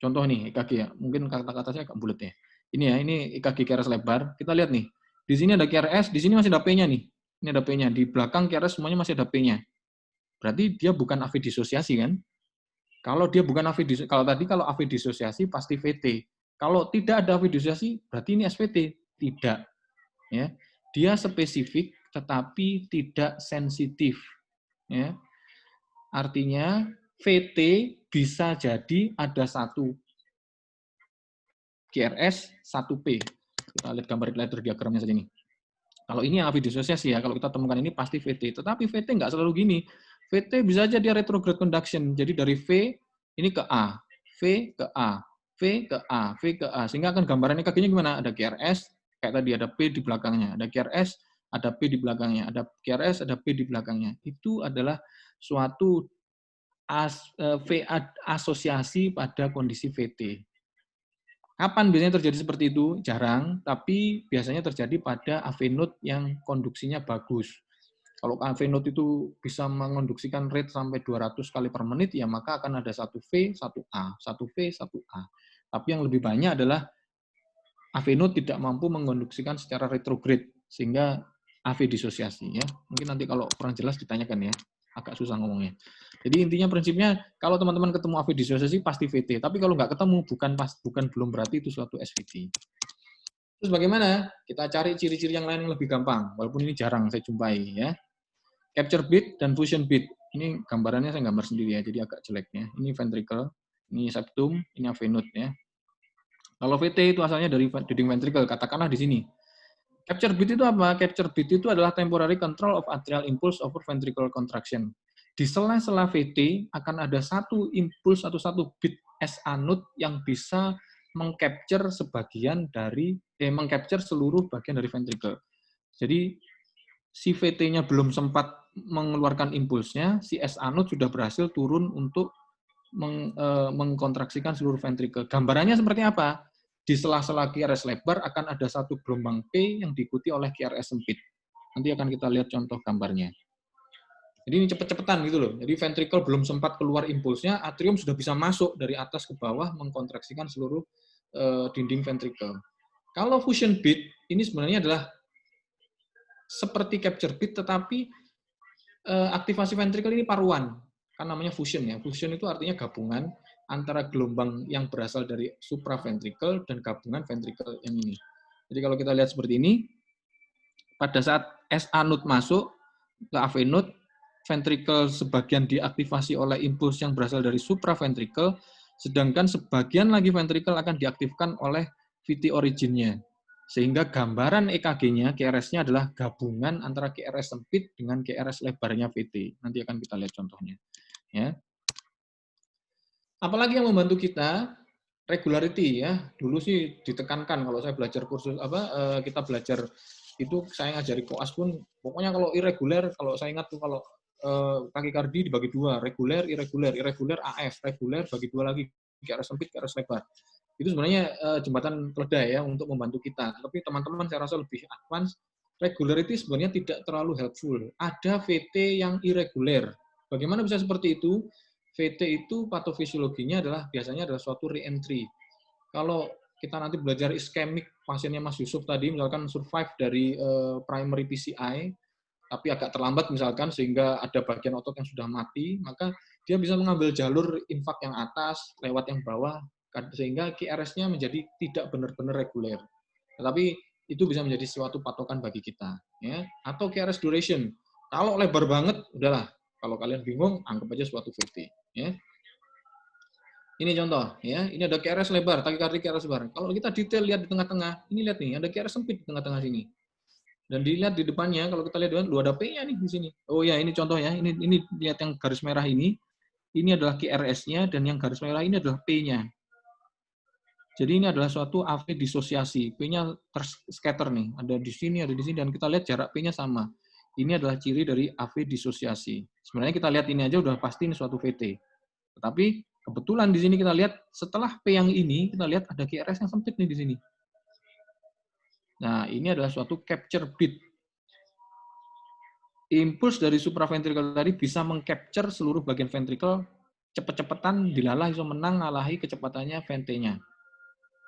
Contoh nih, EKG ya. Mungkin kata-katanya agak bulat ya. Ini ya, ini EKG QRS lebar. Kita lihat nih. Di sini ada QRS, di sini masih ada P-nya nih. Ini ada P-nya. Di belakang QRS semuanya masih ada P-nya. Berarti dia bukan AV disosiasi kan? Kalau dia bukan AV disosiasi, kalau AV disosiasi pasti VT. Kalau tidak ada AV disosiasi, berarti ini SVT. Tidak. Ya. Dia spesifik tetapi tidak sensitif. Ya. Artinya VT bisa jadi ada satu QRS, satu P. Kita lihat gambar ladder diagramnya saja nih. Kalau ini AV disosiasi ya, kalau kita temukan ini pasti VT. Tetapi VT nggak selalu gini. VT bisa jadi retrograde conduction. Jadi dari V ini ke A, V ke A, V ke A, V ke A. Sehingga akan gambaran EKG-nya gimana? Ada QRS, kayak tadi ada P di belakangnya. Ada QRS, ada P di belakangnya. Ada QRS, ada P di belakangnya. Itu adalah suatu asosiasi pada kondisi VT. Kapan biasanya terjadi seperti itu? Jarang, tapi biasanya terjadi pada AV node yang konduksinya bagus. Kalau AV node itu bisa mengonduksikan rate sampai 200 kali per menit, ya maka akan ada satu V, satu A, satu V, satu A. Tapi yang lebih banyak adalah AV node tidak mampu mengonduksikan secara retrograde, sehingga AV disosiasi. Ya. Mungkin nanti kalau kurang jelas ditanyakan ya, agak susah ngomongnya. Jadi intinya prinsipnya kalau teman-teman ketemu AV disosiasi pasti VT, tapi kalau nggak ketemu bukan belum berarti itu suatu SVT. Terus bagaimana? Kita cari ciri-ciri yang lain yang lebih gampang, walaupun ini jarang saya jumpai ya. Capture beat dan fusion beat. Ini gambarannya saya gambar sendiri ya, jadi agak jelek ya. Ini ventricle, ini septum, ini avenut ya. Kalau VT itu asalnya dari dinding ventricle, katakanlah di sini. Capture beat itu apa? Capture beat itu adalah temporary control of atrial impulse over ventricular contraction. Di sela-sela VT akan ada satu impuls atau satu beat S anut yang bisa mengcapture sebagian dari mengcapture seluruh bagian dari ventricle. Jadi si VT-nya belum sempat mengeluarkan impulsnya, si S anut sudah berhasil turun untuk mengkontraksikan seluruh ventricle. Gambarannya seperti apa? Di sela-sela QRS lebar akan ada satu gelombang P yang diikuti oleh QRS sempit. Nanti akan kita lihat contoh gambarnya. Jadi ini cepet-cepetan gitu loh. Jadi ventricle belum sempat keluar impulsnya, atrium sudah bisa masuk dari atas ke bawah mengkontraksikan seluruh dinding ventricle. Kalau fusion beat ini sebenarnya adalah seperti capture beat, tetapi aktivasi ventricle ini paruan, kan namanya fusion ya. Fusion itu artinya gabungan antara gelombang yang berasal dari supraventricle dan gabungan ventricle yang ini. Jadi kalau kita lihat seperti ini, pada saat SA node masuk ke AV node, ventricle sebagian diaktifasi oleh impuls yang berasal dari supraventricle, sedangkan sebagian lagi ventricle akan diaktifkan oleh VT originnya. Sehingga gambaran EKG-nya, QRS-nya adalah gabungan antara QRS sempit dengan QRS lebarnya VT. Nanti akan kita lihat contohnya. Ya. Apalagi yang membantu kita, regularity ya. Dulu sih ditekankan kalau saya belajar kursus kita belajar itu saya ngajari koas pun pokoknya kalau irreguler, kalau saya ingat tuh kalau takikardi dibagi dua, reguler, irreguler, irreguler AF, reguler bagi dua lagi, QRS sempit, QRS lebar. Itu sebenarnya jembatan keledai ya untuk membantu kita. Tapi teman-teman saya rasa lebih advance. Regularity sebenarnya tidak terlalu helpful. Ada VT yang irreguler. Bagaimana bisa seperti itu? VT itu patofisiologinya biasanya adalah suatu re-entry. Kalau kita nanti belajar iskemik pasiennya Mas Yusuf tadi, misalkan survive dari primary PCI, tapi agak terlambat misalkan sehingga ada bagian otot yang sudah mati, maka dia bisa mengambil jalur infak yang atas, lewat yang bawah, sehingga QRS-nya menjadi tidak benar-benar reguler. Tetapi itu bisa menjadi suatu patokan bagi kita. Ya. Atau QRS duration. Kalau lebar banget, udahlah. Kalau kalian bingung, anggap aja suatu VT. Ya. Ini contoh, ya. Ini ada QRS lebar, takikardi QRS lebar. Kalau kita detail lihat di tengah-tengah, ini lihat nih, ada QRS sempit di tengah-tengah sini. Dan dilihat di depannya, kalau kita lihat lu ada P-nya nih di sini. Oh ya, ini contoh ya. Ini lihat yang garis merah ini. Ini adalah QRS-nya dan yang garis merah ini adalah P-nya. Jadi ini adalah suatu AV disosiasi. P-nya terscatter nih. Ada di sini, ada di sini, dan kita lihat jarak P-nya sama. Ini adalah ciri dari AV disosiasi. Sebenarnya kita lihat ini aja udah pasti ini suatu VT. Tetapi kebetulan di sini kita lihat setelah P yang ini, kita lihat ada QRS yang sempit nih di sini. Nah, ini adalah suatu capture beat. Impuls dari supraventricle tadi bisa mengcapture seluruh bagian ventricle cepet-cepetan, dilalah iso menang ngalahi kecepatannya VT-nya.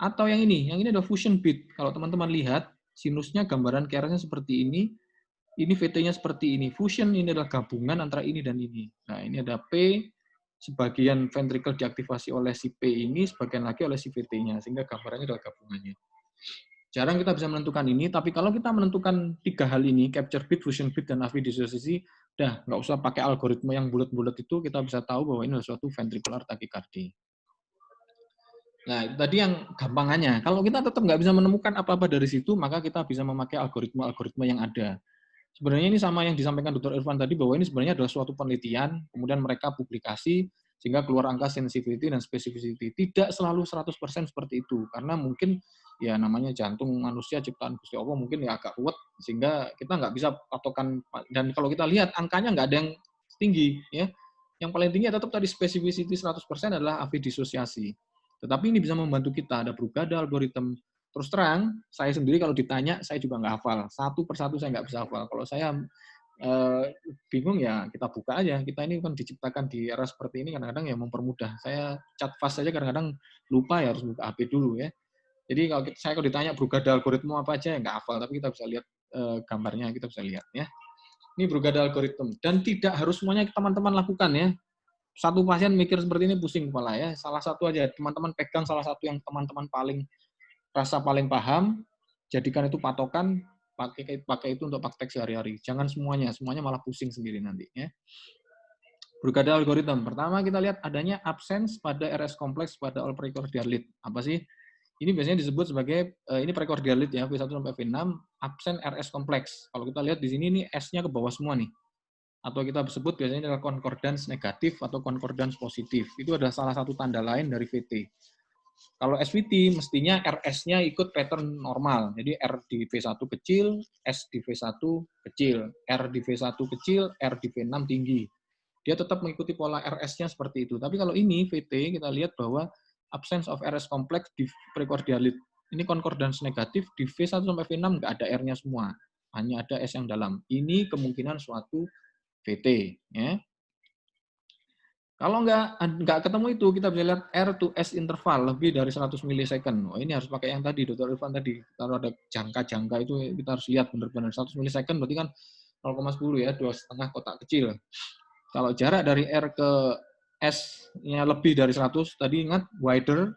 Atau yang ini adalah fusion beat. Kalau teman-teman lihat, sinusnya gambaran QRS-nya seperti ini VT-nya seperti ini. Fusion ini adalah gabungan antara ini dan ini. Nah, ini ada P, sebagian ventricle diaktifasi oleh si P ini, sebagian lagi oleh si VT-nya, sehingga gambarannya adalah gabungannya. Jarang kita bisa menentukan ini, tapi kalau kita menentukan tiga hal ini, capture beat, fusion beat, dan AV disosiasi, udah nggak usah pakai algoritma yang bulat-bulat itu, kita bisa tahu bahwa ini adalah suatu ventricular tachycardia. Nah, itu tadi yang gampangannya. Kalau kita tetap nggak bisa menemukan apa-apa dari situ, maka kita bisa memakai algoritma-algoritma yang ada. Sebenarnya ini sama yang disampaikan Dr. Irfan tadi, bahwa ini sebenarnya adalah suatu penelitian, kemudian mereka publikasi, sehingga keluar angka sensitivity dan specificity. Tidak selalu 100% seperti itu, karena mungkin ya namanya jantung manusia ciptaan Gusti Allah mungkin ya agak ruwet, sehingga kita nggak bisa patokan. Dan kalau kita lihat angkanya nggak ada yang tinggi, ya. Yang paling tinggi tetap tadi specificity 100% adalah AV disosiasi. Tetapi ini bisa membantu kita, ada Brugada algoritma. Terus terang, saya sendiri kalau ditanya, saya juga nggak hafal. Satu persatu saya nggak bisa hafal. Kalau saya bingung ya kita buka aja. Kita ini kan diciptakan di era seperti ini kadang-kadang ya mempermudah. Saya chat fast saja kadang-kadang lupa ya harus buka HP dulu ya. Jadi kalau ditanya Brugada algoritma apa aja ya nggak hafal, tapi kita bisa lihat gambarnya, kita bisa lihat ya. Ini Brugada algoritma dan tidak harus semuanya teman-teman lakukan ya. Satu pasien mikir seperti ini pusing kepala ya. Salah satu aja teman-teman pegang salah satu yang teman-teman paling rasa paling paham, jadikan itu patokan, pakai itu untuk praktek sehari-hari. Jangan semuanya malah pusing sendiri nanti. Ya. Berkada algoritma. Pertama kita lihat adanya absence pada RS kompleks pada all precordial lead. Apa sih? Ini biasanya disebut sebagai, ini precordial lead ya, V1 sampai V6, absen RS kompleks. Kalau kita lihat di sini, ini S-nya ke bawah semua nih. Atau kita sebut biasanya adalah concordance negatif atau concordance positif. Itu adalah salah satu tanda lain dari VT. Kalau SVT, mestinya RS-nya ikut pattern normal. Jadi R di V1 kecil, S di V1 kecil, R di V1 kecil, R di V6 tinggi. Dia tetap mengikuti pola RS-nya seperti itu. Tapi kalau ini, VT, kita lihat bahwa absence of RS complex di precordial lead. Ini concordance negatif, di V1 sampai V6 nggak ada R-nya semua. Hanya ada S yang dalam. Ini kemungkinan suatu VT. Ya. Kalau nggak ketemu itu, kita bisa lihat R to S interval lebih dari 100 milisecond. Oh, ini harus pakai yang tadi, Dr. Irfan tadi. Kalau ada jangka-jangka itu kita harus lihat benar-benar 100 milisecond berarti kan 0,10 ya, 2,5 kotak kecil. Kalau jarak dari R ke S-nya lebih dari 100, tadi ingat wider,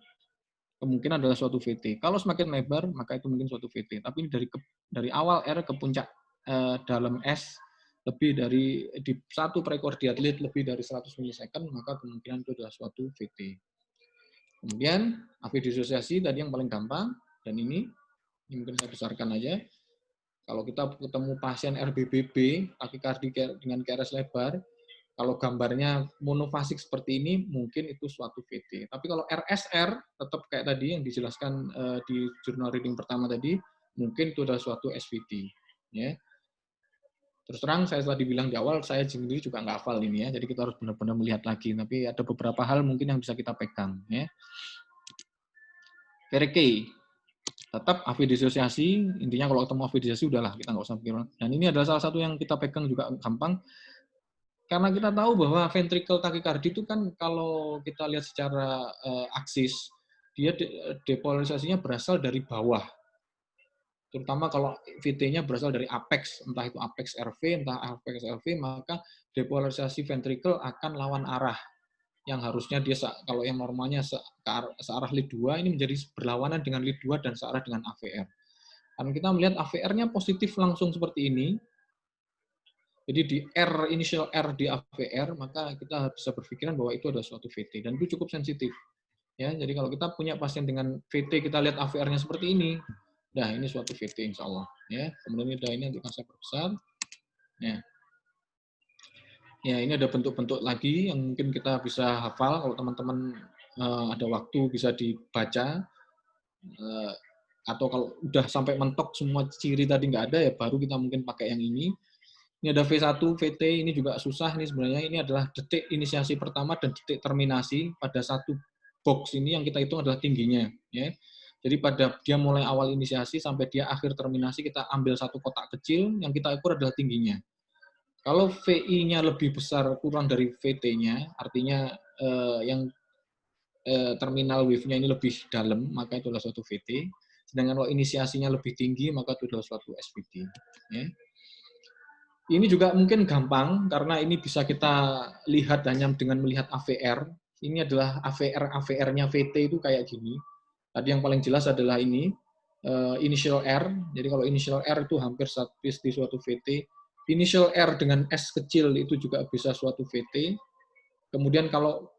kemungkinan adalah suatu VT. Kalau semakin lebar, maka itu mungkin suatu VT. Tapi dari awal R ke puncak dalam S, lebih dari di satu precordial lead lebih dari 100 milisecond, maka kemungkinan itu adalah suatu VT. Kemudian AV disosiasi tadi yang paling gampang, dan ini mungkin saya besarkan aja. Kalau kita ketemu pasien RBBB, takikardi dengan KRS lebar, kalau gambarnya monofasik seperti ini, mungkin itu suatu VT. Tapi kalau RSR, tetap kayak tadi yang dijelaskan di jurnal reading pertama tadi, mungkin itu adalah suatu SVT. Ya. Terus terang, saya telah dibilang di awal, saya sendiri juga nggak hafal ini ya, jadi kita harus benar-benar melihat lagi. Tapi ada beberapa hal mungkin yang bisa kita pegang. Ya. VRK, tetap AV disosiasi, intinya kalau ketemu AV disosiasi, udahlah, kita nggak usah pikir. Dan ini adalah salah satu yang kita pegang juga gampang, karena kita tahu bahwa ventricle tachycardia itu kan kalau kita lihat secara aksis, dia depolarisasinya berasal dari bawah. Terutama kalau VT-nya berasal dari apex, entah itu apex RV, entah apex LV, maka depolarisasi ventricle akan lawan arah. Yang harusnya dia, kalau yang normalnya searah lead 2, ini menjadi berlawanan dengan lead 2 dan searah dengan AVR. Karena kita melihat AVR-nya positif langsung seperti ini, jadi di R, initial R di AVR, maka kita bisa berpikiran bahwa itu adalah suatu VT, dan itu cukup sensitif. Ya, jadi kalau kita punya pasien dengan VT, kita lihat AVR-nya seperti ini, nah ini suatu VT insya Allah. Ya, kemudian ini nanti akan saya perbesar. Ya, ini ada bentuk-bentuk lagi yang mungkin kita bisa hafal. Kalau teman-teman ada waktu bisa dibaca. Atau kalau udah sampai mentok semua ciri tadi nggak ada, ya baru kita mungkin pakai yang ini. Ini ada V1, VT, ini juga susah. Ini sebenarnya ini adalah detik inisiasi pertama dan detik terminasi pada satu box ini yang kita hitung adalah tingginya. Ya. Jadi pada dia mulai awal inisiasi sampai dia akhir terminasi, kita ambil satu kotak kecil, yang kita ukur adalah tingginya. Kalau VI-nya lebih besar kurang dari VT-nya, artinya yang terminal wave-nya ini lebih dalam, maka itu adalah suatu VT. Sedangkan kalau inisiasinya lebih tinggi, maka itu adalah suatu SVT. Ya. Ini juga mungkin gampang, karena ini bisa kita lihat hanya dengan melihat AVR. Ini adalah AVR-nya VT itu kayak gini. Tadi yang paling jelas adalah ini, initial R. Jadi kalau initial R itu hampir di suatu VT. Initial R dengan S kecil itu juga bisa suatu VT. Kemudian kalau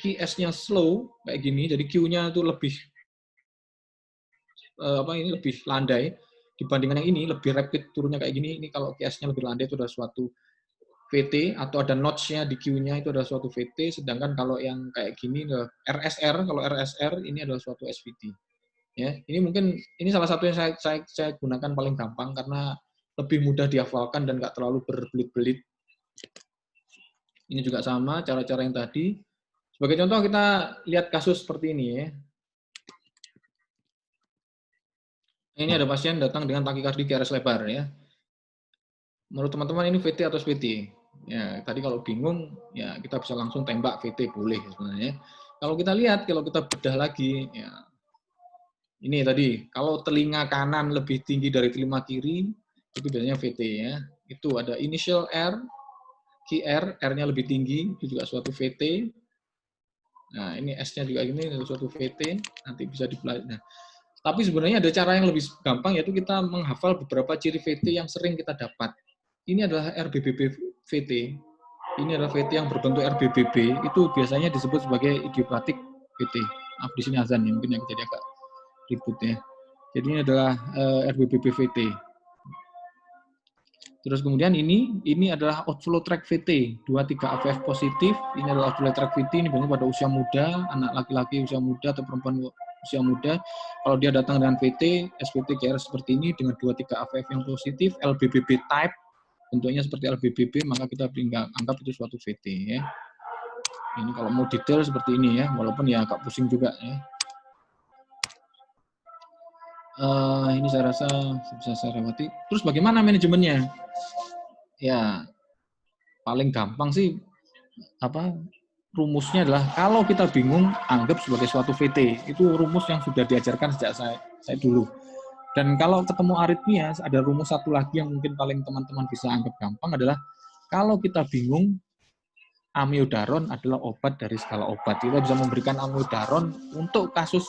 QS-nya slow, kayak gini, jadi Q-nya itu lebih lebih landai, dibandingkan yang ini, lebih rapid turunnya kayak gini. Ini kalau QS-nya lebih landai itu adalah suatu VT, atau ada notch-nya di Q-nya itu adalah suatu VT, sedangkan kalau yang kayak gini RSR, kalau RSR ini adalah suatu SVT. Ya, ini mungkin ini salah satu yang saya gunakan paling gampang karena lebih mudah dihafalkan dan nggak terlalu berbelit-belit. Ini juga sama cara-cara yang tadi. Sebagai contoh kita lihat kasus seperti ini ya. Ini ada pasien datang dengan takikardi KRS lebar ya. Menurut teman-teman ini VT atau SVT? Ya, tadi kalau bingung ya kita bisa langsung tembak VT boleh sebenarnya. Kalau kita lihat, kalau kita bedah lagi ya, ini tadi kalau telinga kanan lebih tinggi dari telinga kiri itu biasanya VT ya. Itu ada initial R, QR, R-nya lebih tinggi itu juga suatu VT. Nah, ini S-nya juga ini suatu VT, nanti bisa dipelajari. Nah, Tapi sebenarnya ada cara yang lebih gampang, yaitu kita menghafal beberapa ciri VT yang sering kita dapat. Ini adalah RBBB VT. Ini adalah VT yang berbentuk RBBB. Itu biasanya disebut sebagai idiopatik VT. Maaf di sini azan ya, mungkin yang jadi agak ribut ya. Jadi ini adalah RBBB VT. Terus kemudian ini adalah outflow tract VT, 23 AVF positif. Ini adalah outflow tract VT, ini biasanya pada usia muda, anak laki-laki usia muda atau perempuan usia muda. Kalau dia datang dengan VT, SVT KR seperti ini dengan 23 AVF yang positif, LBBB type, bentuknya seperti LBBB, maka kita anggap itu suatu VT ya. Ini kalau mau detail seperti ini ya, walaupun ya agak pusing juga ya. Ini saya rasa bisa saya lewati. Terus bagaimana manajemennya? Ya, paling gampang sih rumusnya adalah kalau kita bingung anggap sebagai suatu VT. Itu rumus yang sudah diajarkan sejak saya dulu. Dan kalau ketemu aritmia, ada rumus satu lagi yang mungkin paling teman-teman bisa anggap gampang adalah kalau kita bingung, amiodaron adalah obat dari segala obat. Kita bisa memberikan amiodaron untuk kasus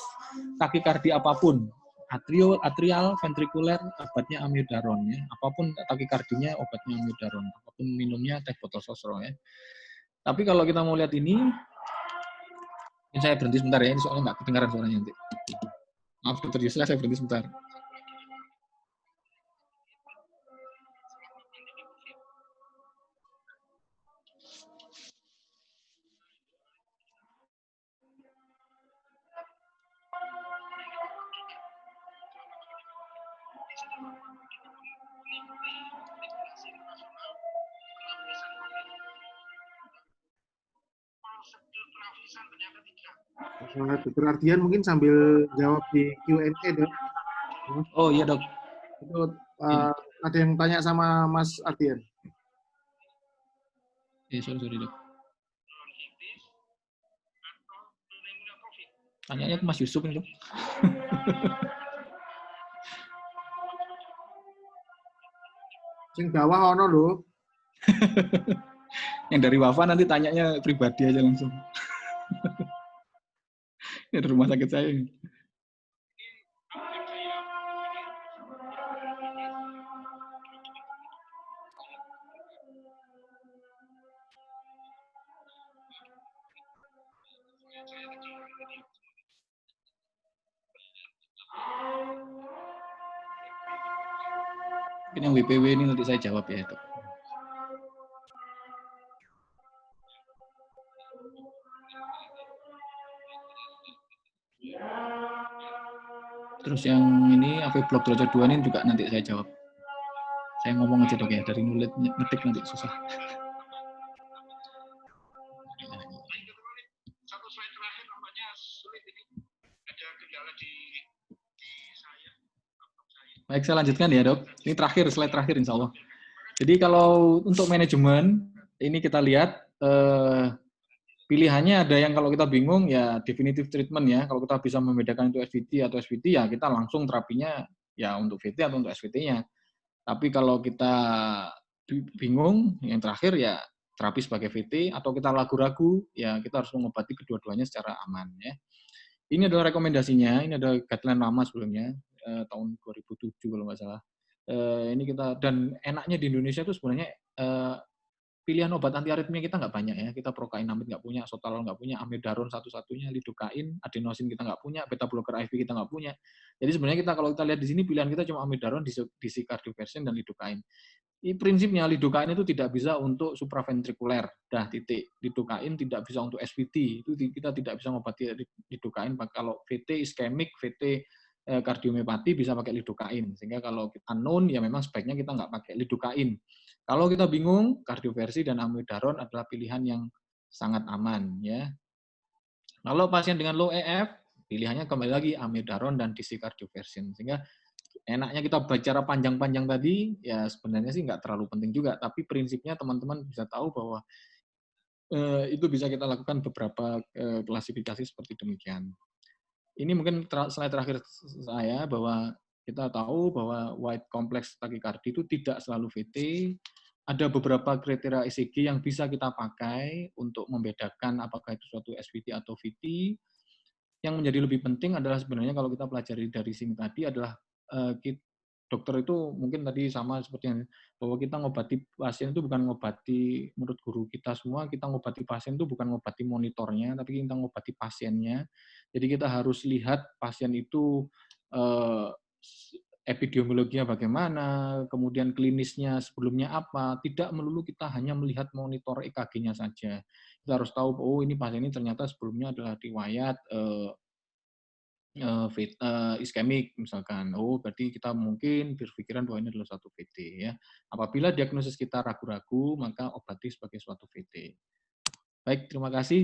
takikardi apapun. Atrial, ventrikuler, obatnya amiodaron ya. Apapun takikardinya, obatnya amiodaron. Apapun minumnya teh botol sosro ya. Tapi kalau kita mau lihat ini saya berhenti sebentar ya, ini soalnya nggak kedengaran suaranya nanti. Maaf, Dr. Yusra, saya berhenti sebentar. Dr. Ardian mungkin sambil jawab di Q&A, Dok. Oh iya, Dok. Itu ada yang tanya sama Mas Ardian. Sorry, Dok. Tanyanya ke Mas Yusuf ini, Dok. Sing bawah ono lho. Yang dari Wafa nanti tanyanya pribadi aja langsung. Ini dari rumah sakit saya. Mungkin yang WPW ini nanti saya jawab ya, Dok. Terus yang ini AV blok derajat 2 ini juga nanti saya jawab. Saya ngomong aja, Dok ya, dari mulut ngetik nanti susah. Satu slide terakhir nampaknya sulit ini. Ada kendala di saya. Baik, saya lanjutkan ya, Dok. Ini terakhir, slide terakhir insya Allah. Jadi kalau untuk manajemen, ini kita lihat pilihannya ada yang kalau kita bingung ya definitive treatment ya. Kalau kita bisa membedakan itu SVT atau SVT ya kita langsung terapinya ya untuk VT atau untuk SVT-nya. Tapi kalau kita bingung, yang terakhir ya terapi sebagai VT atau kita ragu-ragu ya kita harus mengobati kedua-duanya secara aman ya. Ini adalah rekomendasinya, ini ada guideline lama sebelumnya tahun 2007 kalau nggak salah. Ini kita dan enaknya di Indonesia itu sebenarnya pilihan obat anti aritmia kita nggak banyak ya. Kita prokainamid nggak punya, sotalol nggak punya, amidaron satu-satunya, lidokain, adenosin kita nggak punya, beta blocker IV kita nggak punya. Jadi sebenarnya kita kalau kita lihat di sini pilihan kita cuma amidaron, disikardiversin, dan lidokain. Prinsipnya lidokain itu tidak bisa untuk supraventrikuler, dah titik. Lidokain tidak bisa untuk SVT, itu kita tidak bisa mengobati lidokain. Kalau VT iskemik, VT kardiomiopati bisa pakai lidokain. Sehingga kalau kita unknown ya memang sebaiknya kita nggak pakai lidokain. Kalau kita bingung, kardioversi dan amidaron adalah pilihan yang sangat aman ya. Kalau pasien dengan low EF, pilihannya kembali lagi amidaron dan disikardiversin. Sehingga enaknya kita bicara panjang-panjang tadi, ya sebenarnya sih nggak terlalu penting juga. Tapi prinsipnya teman-teman bisa tahu bahwa itu bisa kita lakukan beberapa klasifikasi seperti demikian. Ini mungkin slide terakhir saya bahwa kita tahu bahwa white complex tachycardia itu tidak selalu VT. Ada beberapa kriteria ECG yang bisa kita pakai untuk membedakan apakah itu suatu SVT atau VT. yang menjadi lebih penting adalah sebenarnya kalau kita pelajari dari sini tadi adalah dokter itu mungkin tadi sama seperti yang bahwa kita ngobati pasien itu bukan ngobati, menurut guru kita semua, kita ngobati pasien itu bukan ngobati monitornya, tapi kita ngobati pasiennya. Jadi kita harus lihat pasien itu epidemiologinya bagaimana, kemudian klinisnya sebelumnya apa, tidak melulu kita hanya melihat monitor EKG-nya saja. Kita harus tahu, oh ini pasien ini ternyata sebelumnya adalah riwayat iskemik misalkan. Oh, berarti kita mungkin berpikiran bahwa ini adalah suatu VT ya. Apabila diagnosis kita ragu-ragu, maka obati sebagai suatu VT. Baik, terima kasih.